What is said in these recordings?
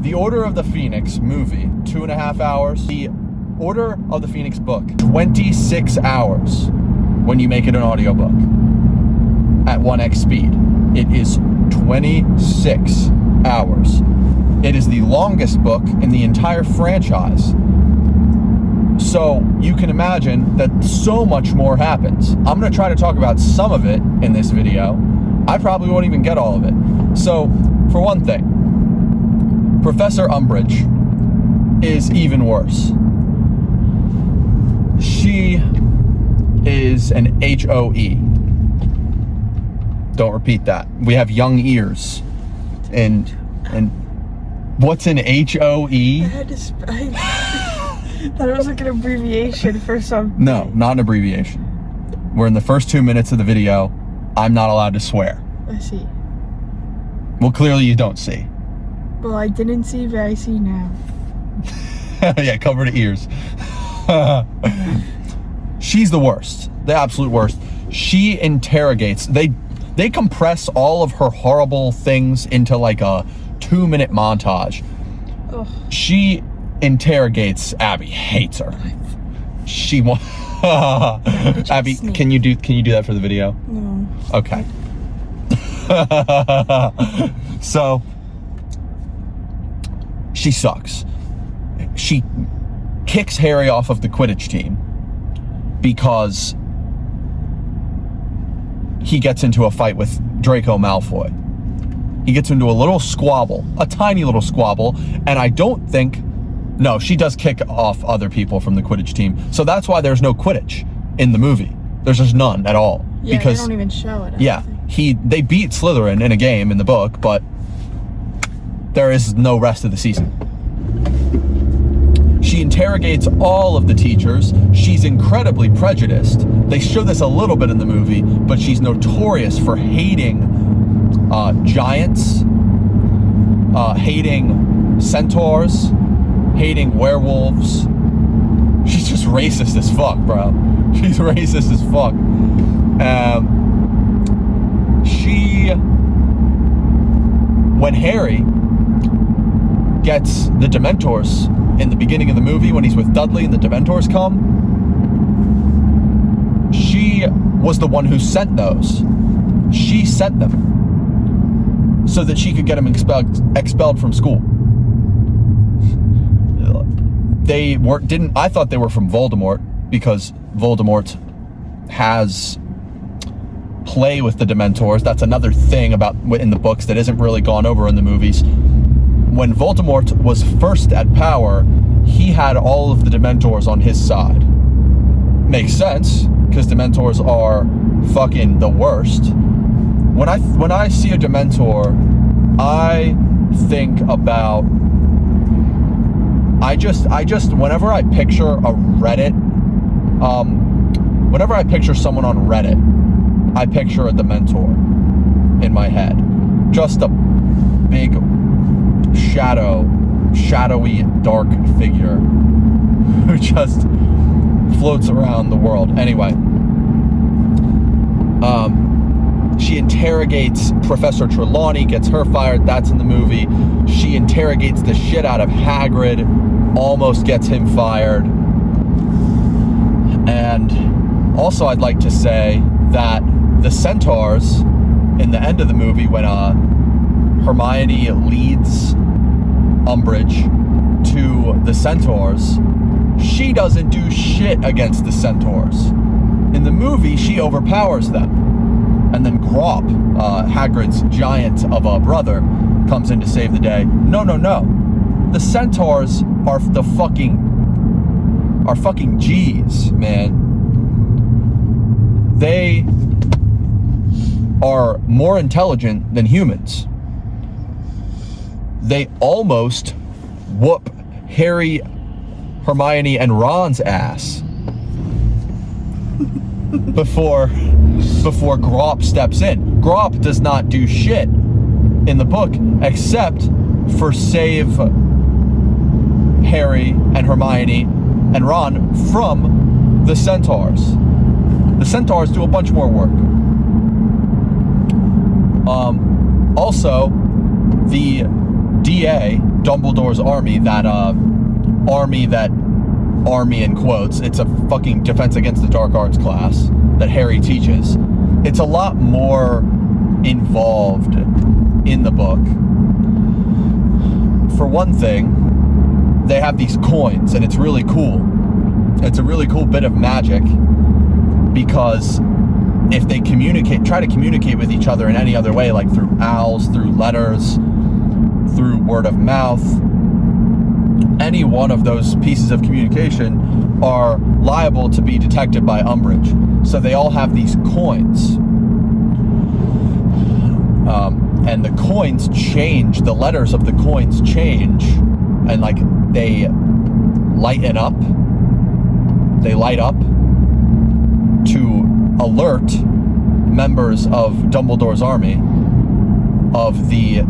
The Order of the Phoenix movie, 2.5 hours. The Order of the Phoenix book, 26 hours when you make it an audiobook at 1x speed. It is 26 hours. It is the longest book in the entire franchise. So you can imagine that so much more happens. I'm going to try to talk about some of it in this video. I probably won't even get all of it. So, for one thing, Professor Umbridge is even worse. She is an HOE. Don't repeat that. We have young ears. And what's an HOE? I thought it was like an abbreviation for something. No, not an abbreviation. We're in the first 2 minutes of the video. I'm not allowed to swear. I see. Well, clearly you don't see. Well, I didn't see, but I see now. Yeah, cover the ears. She's the worst. The absolute worst. She interrogates. They compress all of her horrible things into like a 2-minute montage. Ugh. She interrogates Abby. Hates her. She wants. Abby, can you do that for the video? No. Okay. So she sucks. She kicks Harry off of the Quidditch team because he gets into a fight with Draco Malfoy. He gets into a little squabble, a tiny little squabble, and I don't think, no, she does kick off other people from the Quidditch team. So that's why there's no Quidditch in the movie. There's just none at all. Yeah, because they don't even show it. Yeah, they beat Slytherin in a game in the book, but there is no rest of the season. She interrogates all of the teachers. She's incredibly prejudiced. They show this a little bit in the movie, but she's notorious for hating giants, hating centaurs, hating werewolves. She's just racist as fuck, bro. She's racist as fuck. When Harry gets the Dementors in the beginning of the movie, when he's with Dudley and the Dementors come, she was the one who sent those. She sent them so that she could get him expelled from school. I thought they were from Voldemort, because Voldemort has play with the Dementors. That's another thing about in the books that isn't really gone over in the movies. When Voldemort was first at power, he had all of the Dementors on his side. Makes sense, because Dementors are fucking the worst. When I see a Dementor, I think about, whenever I picture a Reddit, whenever I picture someone on Reddit, I picture a Dementor in my head. Just a big, shadowy, dark figure who just floats around the world. Anyway, she interrogates Professor Trelawney, gets her fired. That's in the movie. She interrogates the shit out of Hagrid, almost gets him fired. And also, I'd like to say that the centaurs in the end of the movie, when Hermione leads Umbridge to the centaurs, she doesn't do shit against the centaurs. In the movie, she overpowers them. And then Grop, Hagrid's giant of a brother, comes in to save the day. No. The centaurs are fucking G's, man. They are more intelligent than humans. They almost whoop Harry, Hermione, and Ron's ass before Grop steps in. Grop does not do shit in the book except for save Harry and Hermione and Ron from the centaurs. The centaurs do a bunch more work. Also, the DA Dumbledore's army, that army in quotes, it's a fucking Defense Against the Dark Arts class that Harry teaches. It's a lot more involved in the book. For one thing, they have these coins, and it's really cool. It's a really cool bit of magic, because if they try to communicate with each other in any other way, like through owls, through letters, through word of mouth, any one of those pieces of communication are liable to be detected by Umbridge. So they all have these coins. And the coins change, the letters of the coins change, and like they light up to alert members of Dumbledore's army of the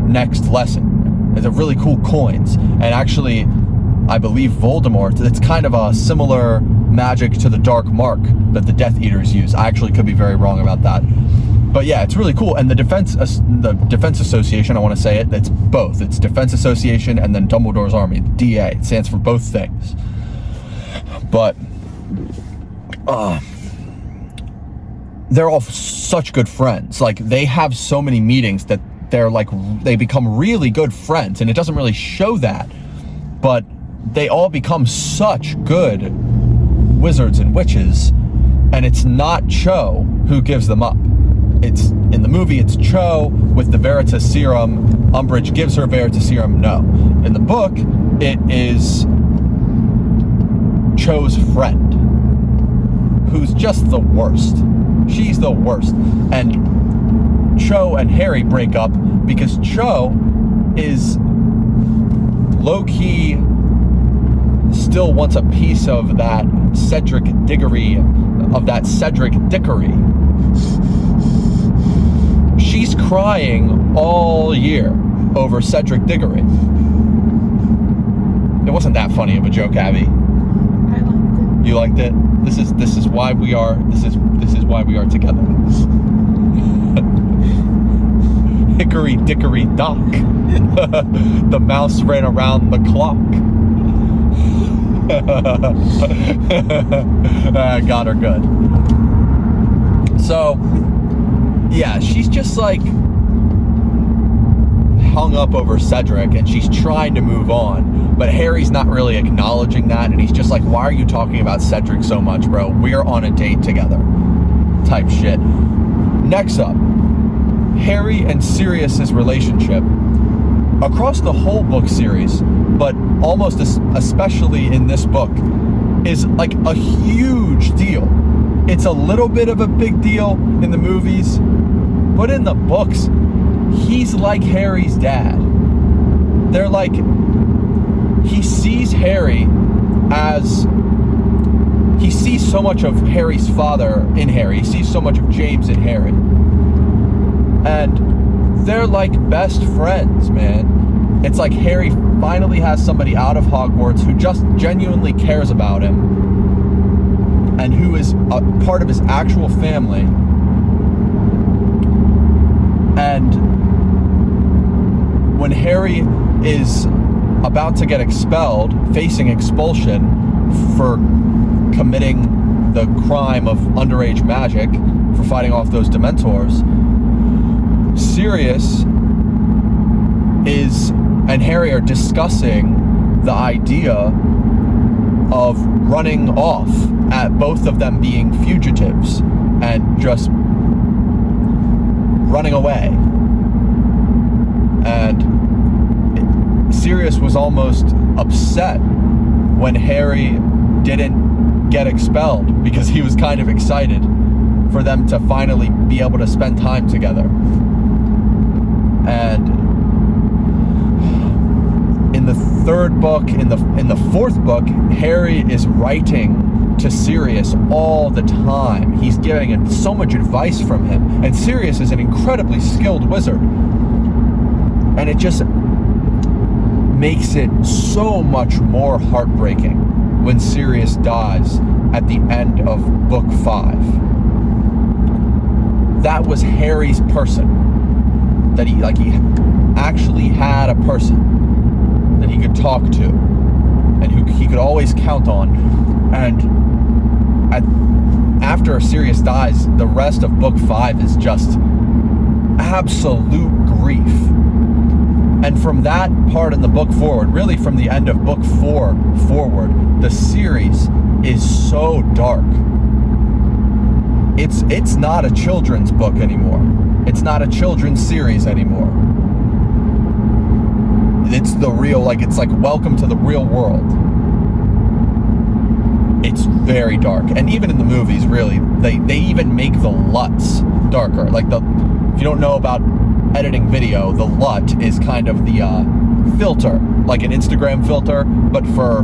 next lesson. They're really cool coins. And actually, I believe Voldemort, it's kind of a similar magic to the Dark Mark that the Death Eaters use. I actually could be very wrong about that. But yeah, it's really cool. And the Defense Association, I want to say it, it's both. It's Defense Association and then Dumbledore's Army, DA. It stands for both things. But they're all such good friends. Like, they have so many meetings that they become really good friends, and it doesn't really show that, but they all become such good wizards and witches, and it's not Cho who gives them up. It's in the movie, it's Cho with the Veritas Serum. Umbridge gives her Veritas Serum. No. In the book, it is Cho's friend, who's just the worst. She's the worst. And Cho and Harry break up because Cho is low-key still wants a piece of that Cedric Diggory. She's crying all year over Cedric Diggory. It wasn't that funny of a joke, Abby. I liked it. You liked it? This is why we are together. Hickory dickory dock. The mouse ran around the clock. Got her good. So, yeah, she's just like hung up over Cedric, and she's trying to move on, but Harry's not really acknowledging that, and he's just like, why are you talking about Cedric so much, bro? We're on a date together, type shit. Next up, Harry and Sirius's relationship across the whole book series, but almost especially in this book, is like a huge deal. It's a little bit of a big deal in the movies, but in the books, he's like Harry's dad. They're like, he sees Harry as, he sees so much of Harry's father in Harry. He sees so much of James in Harry. And they're like best friends, man. It's like Harry finally has somebody out of Hogwarts who just genuinely cares about him and who is a part of his actual family. And when Harry is about to get expelled, facing expulsion for committing the crime of underage magic, for fighting off those Dementors, Sirius and Harry are discussing the idea of running off, at both of them being fugitives and just running away. And Sirius was almost upset when Harry didn't get expelled, because he was kind of excited for them to finally be able to spend time together. And in the third book, in the fourth book, Harry is writing to Sirius all the time. He's giving him so much advice from him. And Sirius is an incredibly skilled wizard. And it just makes it so much more heartbreaking when Sirius dies at the end of book 5. That was Harry's person. That he actually had a person. talk to and who he could always count on. And after Sirius dies, the rest of book 5 is just absolute grief. And from that part in the book forward, really from the end of book 4 forward, the series is so dark. It's not a children's book anymore. It's not a children's series anymore. It's the real, like, it's like welcome to the real world. It's very dark. And even in the movies, really, they even make the LUTs darker. Like, if you don't know about editing video, the LUT is kind of the filter, like an Instagram filter, but for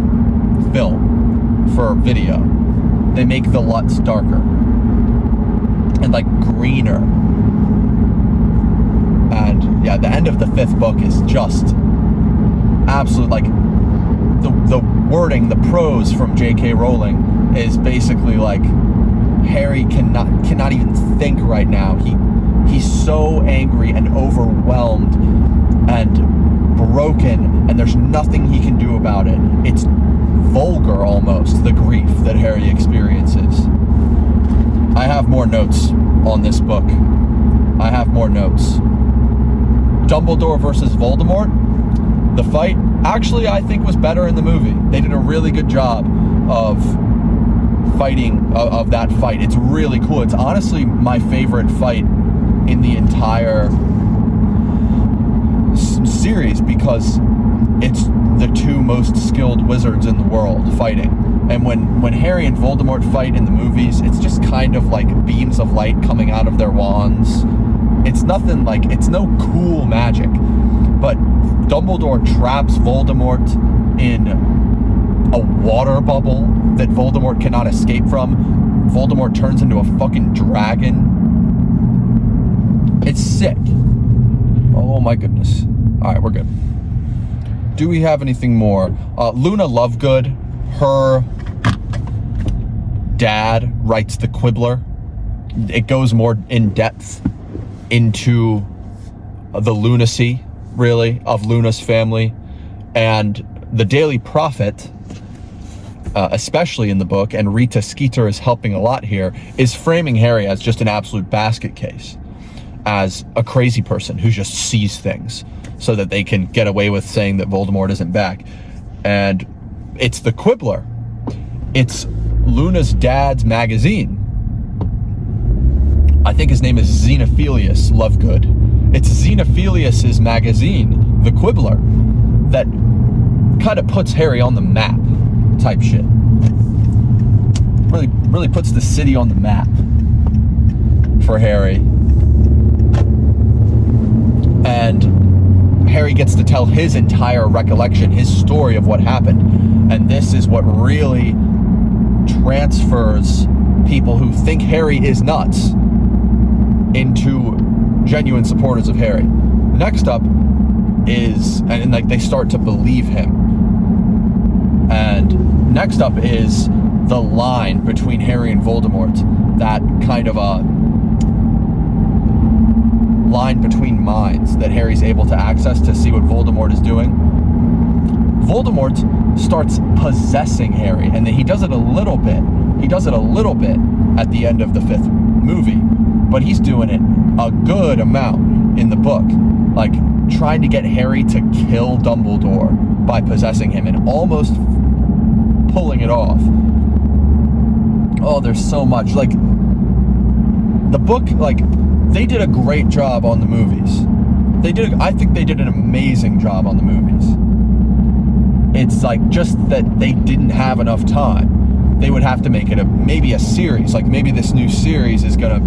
film, for video. They make the LUTs darker and like greener. And yeah, the end of the 5th book is just absolute, like, the wording, the prose from J.K. Rowling is basically like, Harry cannot even think right now. He's so angry and overwhelmed and broken, and there's nothing he can do about it. It's vulgar almost, the grief that Harry experiences. I have more notes on this book. I have more notes. Dumbledore versus Voldemort. The fight, actually, I think was better in the movie. They did a really good job of fighting, of that fight. It's really cool. It's honestly my favorite fight in the entire series because it's the two most skilled wizards in the world fighting. And when Harry and Voldemort fight in the movies, it's just kind of like beams of light coming out of their wands. It's nothing like, it's no cool magic. But Dumbledore traps Voldemort in a water bubble that Voldemort cannot escape from. Voldemort turns into a fucking dragon. It's sick. Oh my goodness. Alright, we're good. Do we have anything more? Luna Lovegood, her dad writes the Quibbler. It goes more in depth into the lunacy, really, of Luna's family. And the Daily Prophet, especially in the book, and Rita Skeeter is helping a lot here, is framing Harry as just an absolute basket case, as a crazy person who just sees things so that they can get away with saying that Voldemort isn't back. And it's the Quibbler. It's Luna's dad's magazine. I think his name is Xenophilius Lovegood. It's Xenophilius's magazine, the Quibbler, that kind of puts Harry on the map type shit. Really puts the city on the map for Harry. And Harry gets to tell his entire recollection, his story of what happened. And this is what really transfers people who think Harry is nuts into genuine supporters of Harry. Next up is, and like they start to believe him. And next up is the line between Harry and Voldemort, that kind of a line between minds that Harry's able to access to see what Voldemort is doing. Voldemort starts possessing Harry, and he does it a little bit. He does it a little bit at the end of the 5th movie, but he's doing it a good amount in the book, like trying to get Harry to kill Dumbledore by possessing him and almost pulling it off. Oh, there's so much. Like, the book, like, they did a great job on the movies. I think they did an amazing job on the movies. It's like just that they didn't have enough time. They would have to make it maybe a series. Like, maybe this new series is gonna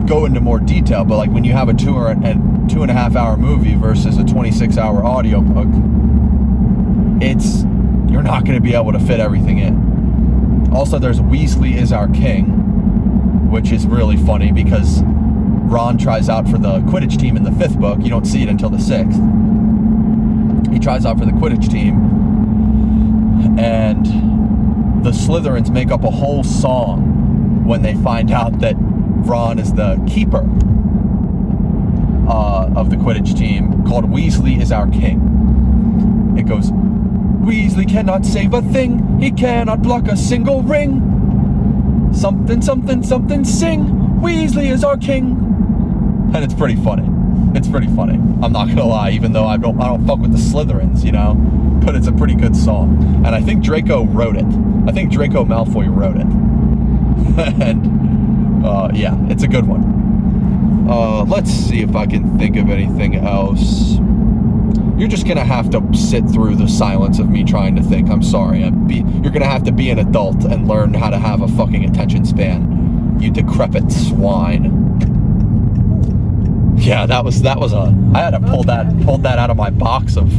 go into more detail, but like when you have a 2.5 hour movie versus a 26-hour audiobook, you're not going to be able to fit everything in. Also, there's Weasley is our king, which is really funny because Ron tries out for the Quidditch team in the 5th book. You don't see it until the 6th. He tries out for the Quidditch team, and the Slytherins make up a whole song when they find out that Ron is the keeper of the Quidditch team, called Weasley is Our King. goes, Weasley cannot save a thing. He cannot block a single ring. Something, something, something, sing. Weasley is our king. And it's pretty funny. It's pretty funny. I'm not gonna lie, even though I don't fuck with the Slytherins, you know? But it's a pretty good song. And I think Draco wrote it. I think Draco Malfoy wrote it. And, yeah, it's a good one. Let's see if I can think of anything else. You're just gonna have to sit through the silence of me trying to think. I'm sorry. You're gonna have to be an adult and learn how to have a fucking attention span. You decrepit swine. Yeah, that was I had to pull that out of my box of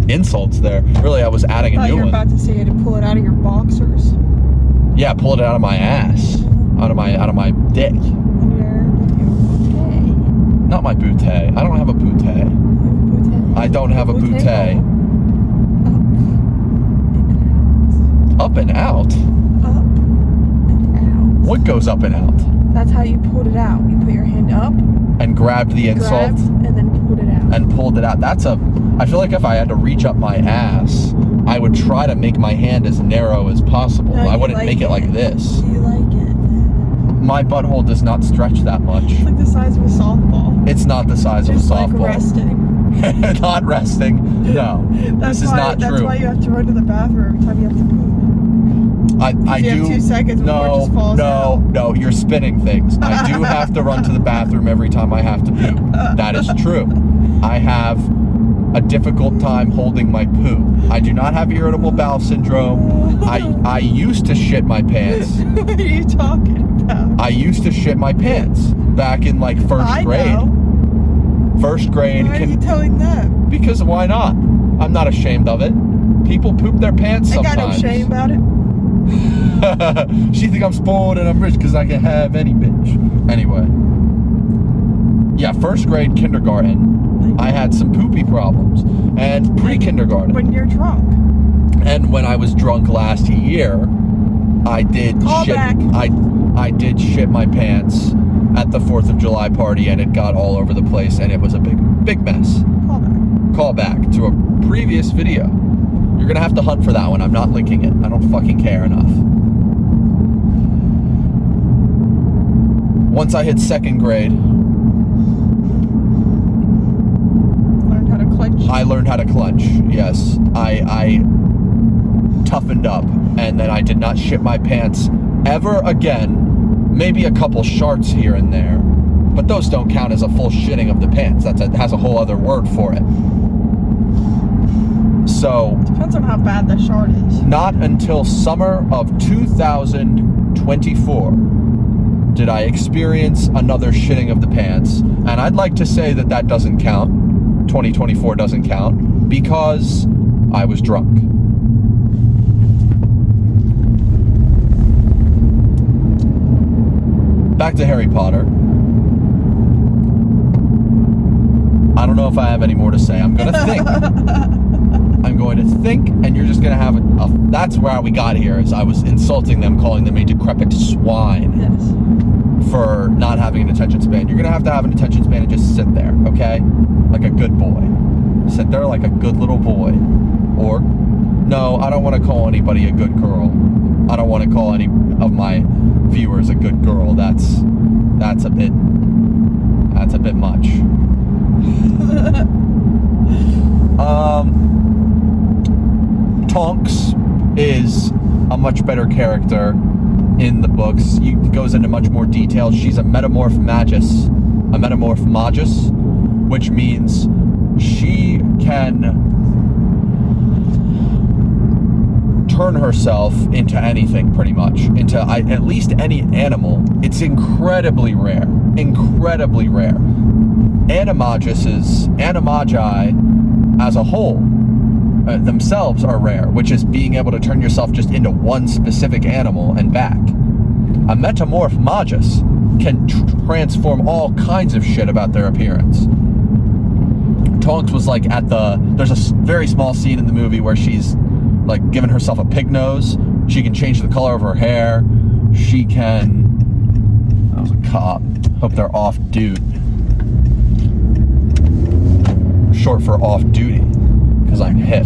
insults there. Really, I was adding a new one. I thought you were about to say you had to pull it out of your boxers. Yeah, pull it out of my ass. Out of my dick. Your bootay. Not my bootay. I don't have a bootay. I don't have a bootay. Up and out? Up and out. What goes up and out? That's how you pulled it out. You put your hand up. And grabbed the insult. And then pulled it out. And pulled it out. I feel like if I had to reach up my ass, I would try to make my hand as narrow as possible. No, I wouldn't make it like this. You like it. My butthole does not stretch that much. It's like the size of a softball. It's not the size of a softball. Like resting. Not resting. No. This is not true. That's why you have to run to the bathroom every time you have to poop. I do. You have 2 seconds before it just falls out. No, you're spinning things. I do have to run to the bathroom every time I have to poop. That is true. I have a difficult time holding my poo. I do not have irritable bowel syndrome. I used to shit my pants. What are you talking about? I used to shit my pants back in like first grade. Know. First grade. Why are you telling them? Because why not? I'm not ashamed of it. People poop their pants sometimes. I got no shame about it. She think I'm spoiled and I'm rich because I can have any bitch. Anyway. Yeah, first grade kindergarten, I had some poopy problems. And pre-kindergarten. When you're drunk. And when I was drunk last year, I did I did shit my pants at the 4th of July party, and it got all over the place, and it was a big mess. Call back to a previous video. You're gonna have to hunt for that one. I'm not linking it. I don't fucking care enough. Once I hit 2nd grade, I learned how to clutch. Yes, I toughened up, and then I did not shit my pants ever again. Maybe a couple sharts here and there, but those don't count as a full shitting of the pants. That has a whole other word for it. So depends on how bad the shart is. Not until summer of 2024 did I experience another shitting of the pants, and I'd like to say that doesn't count. 2024 doesn't count because I was drunk. Back to Harry Potter. I don't know if I have any more to say. I'm gonna think. I'm going to think, and you're just gonna have that's where we got here, is I was insulting them, calling them a decrepit swine. Yes. For not having an attention span. You're gonna have to have an attention span and just sit there, okay? Like a good boy. Sit there like a good little boy. Or, no, I don't want to call anybody a good girl. I don't want to call any of my viewers a good girl. That's a bit much. Tonks is a much better character in the books. It goes into much more detail. She's a metamorph magus, which means she can turn herself into anything, pretty much, into at least any animal. It's incredibly rare. Animagi as a whole themselves are rare, which is being able to turn yourself just into one specific animal and back. A metamorph magus can transform all kinds of shit about their appearance. Tonks was like there's a very small scene in the movie where she's like giving herself a pig nose. She can change the color of her hair. She can, that was a cop. Hope they're off duty. Short for off duty, because I'm hip.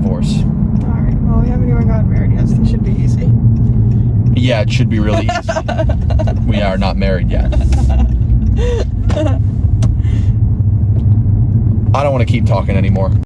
divorce. Alright, well, we haven't even gotten married yet, so it should be easy. Yeah, it should be really easy. We are not married yet. I don't want to keep talking anymore.